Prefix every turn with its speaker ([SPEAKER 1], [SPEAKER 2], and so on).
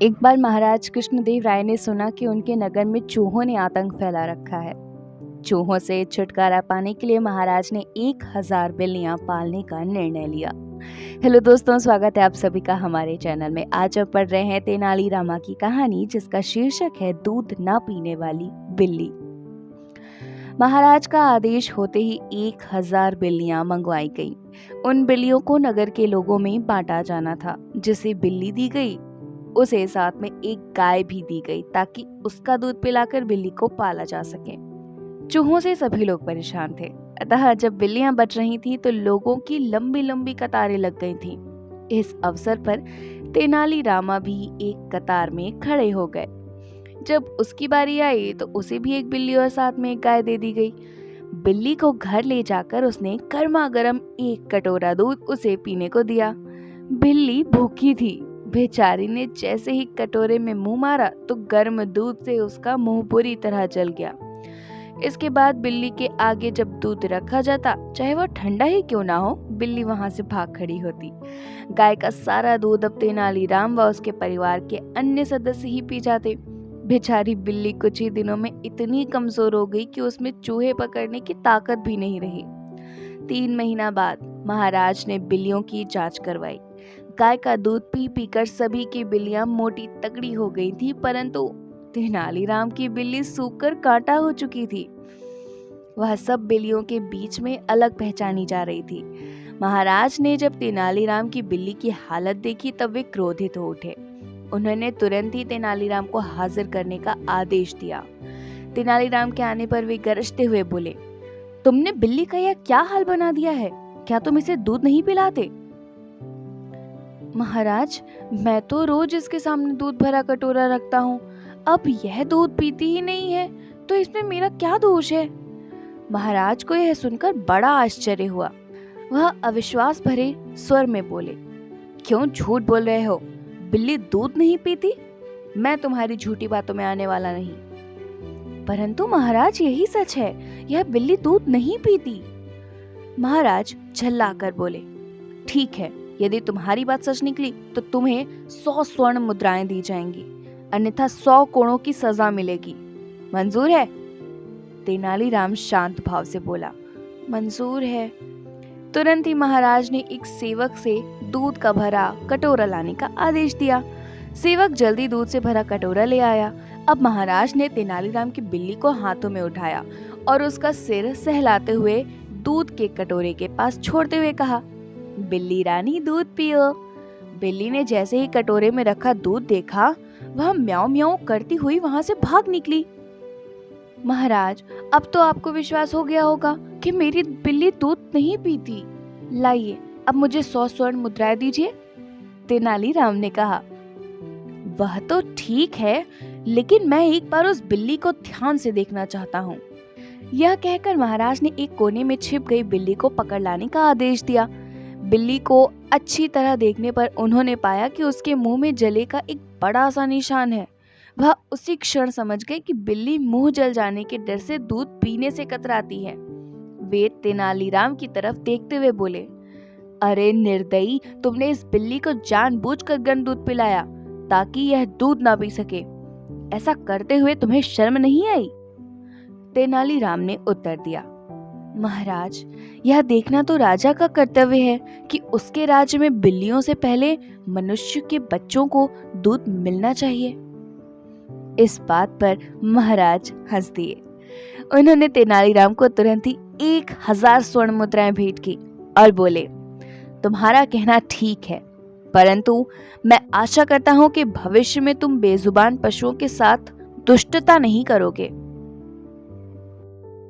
[SPEAKER 1] एक बार महाराज कृष्णदेव राय ने सुना कि उनके नगर में चूहों ने आतंक फैला रखा है। चूहों से छुटकारा पाने के लिए महाराज ने 1000 बिल्लियां पालने का निर्णय लिया। हेलो दोस्तों, स्वागत है आप सभी का हमारे चैनल में। आज हम पढ़ रहे हैं तेनाली रामा की कहानी, जिसका शीर्षक है दूध ना पीने वाली बिल्ली। महाराज का आदेश होते ही 1000 बिल्लियां मंगवाई गईं। उन बिल्लियों को नगर के लोगों में बांटा जाना था। जिसे बिल्ली दी गई उसे साथ में एक गाय भी दी गई, ताकि उसका दूध पिलाकर बिल्ली को पाला जा सके। चूहों से सभी लोग परेशान थे, अतः जब बिल्लियां बच रही थीं तो लोगों की लंबी लंबी कतारें लग गई थीं। इस अवसर पर तेनाली रामा भी एक कतार में खड़े हो गए। जब उसकी बारी आई तो उसे भी एक बिल्ली और साथ में एक गाय दे दी गई। बिल्ली को घर ले जाकर उसने गर्मा गर्म एक कटोरा दूध उसे पीने को दिया। बिल्ली भूखी थी। बेचारी ने जैसे ही कटोरे में मुंह मारा तो गर्म दूध से उसका मुंह बुरी तरह जल गया। इसके बाद बिल्ली के आगे जब दूध रखा जाता, चाहे वो ठंडा ही क्यों ना हो, बिल्ली वहां से भाग खड़ी होती। गाय का सारा दूध अब तेनालीराम व उसके परिवार के अन्य सदस्य ही पी जाते। बेचारी बिल्ली कुछ ही दिनों में इतनी कमजोर हो गई कि उसमें चूहे पकड़ने की ताकत भी नहीं रही। 3 महीना बाद महाराज ने बिल्लियों की जांच करवाई। गाय का दूध पी पीकर सभी की बिल्लियां मोटी तगड़ी हो गई थी, परंतु तेनालीराम की बिल्ली सूखकर कांटा हो चुकी थी। वह सब बिल्लियों के बीच में अलग पहचानी जा रही थी। महाराज ने जब तेनालीराम की बिल्ली की हालत देखी तब वे क्रोधित हो उठे। उन्होंने तुरंत ही तेनालीराम को हाजिर करने का आदेश दिया। तेनालीराम के आने पर वे गरजते हुए बोले, तुमने बिल्ली का यह क्या हाल बना दिया है? क्या तुम इसे दूध नहीं पिलाते? महाराज, मैं तो रोज इसके सामने दूध भरा कटोरा रखता हूँ। अब यह दूध पीती ही नहीं है, तो इसमें मेरा क्या दोष है? महाराज को यह सुनकर बड़ा आश्चर्य हुआ। वह अविश्वास भरे स्वर में बोले, क्यों झूठ बोल रहे हो? बिल्ली दूध नहीं पीती? मैं तुम्हारी झूठी बातों में आने वाला नहीं। परंतु महाराज, यही सच है, यह बिल्ली दूध नहीं पीती। महाराज झल्लाकर बोले, ठीक है, यदि तुम्हारी बात सच निकली तो तुम्हें 100 स्वर्ण मुद्राएं दी जाएंगी, अन्यथा 100 कोड़ों की सजा मिलेगी। मंजूर है? तेनालीराम शांत भाव से बोला, मंजूर है। तुरंत ही महाराज ने एक सेवक से दूध का भरा कटोरा लाने का आदेश दिया। सेवक जल्दी दूध से भरा कटोरा ले आया। अब महाराज ने तेनालीराम की बिल्ली को हाथों में उठाया और उसका सिर सहलाते हुए दूध के कटोरे के पास छोड़ते हुए कहा, बिल्ली रानी दूध पियो। बिल्ली ने जैसे ही कटोरे में रखा दूध देखा, वह म्याऊं म्याऊं करती हुई वहां से भाग निकली। महाराज, अब तो आपको विश्वास हो गया होगा कि मेरी बिल्ली दूध नहीं पीती। लाइए, अब मुझे 100 स्वर्ण मुद्राएं दीजिए। तेनालीराम ने कहा, वह तो ठीक है, लेकिन मैं एक बार उस बिल्ली को ध्यान से देखना चाहता हूँ। यह कहकर महाराज ने एक कोने में छिप गई बिल्ली को पकड़ लाने का आदेश दिया। बिल्ली को अच्छी तरह देखने पर उन्होंने पाया कि उसके मुंह में जले का एक बड़ा सा निशान है। वह उसी क्षण समझ गए कि बिल्ली मुंह जल जाने के डर से दूध पीने से कतराती है। वे तेनालीराम की तरफ देखते हुए बोले, अरे निर्दयी, तुमने इस बिल्ली को जानबूझकर गर्म दूध पिलाया ताकि यह दूध ना पी सके। ऐसा करते हुए तुम्हें शर्म नहीं आई? तेनालीराम ने उत्तर दिया, महाराज, यह देखना तो राजा का कर्तव्य है कि उसके राज्य में बिल्लियों से पहले मनुष्य के बच्चों को दूध मिलना चाहिए। इस बात पर महाराज हंस दिए। उन्होंने तेनालीराम को तुरंत ही 1000 स्वर्ण मुद्राएं भेंट की और बोले, तुम्हारा कहना ठीक है, परंतु मैं आशा करता हूँ कि भविष्य में तुम बेजुबान पशुओं के साथ दुष्टता नहीं करोगे।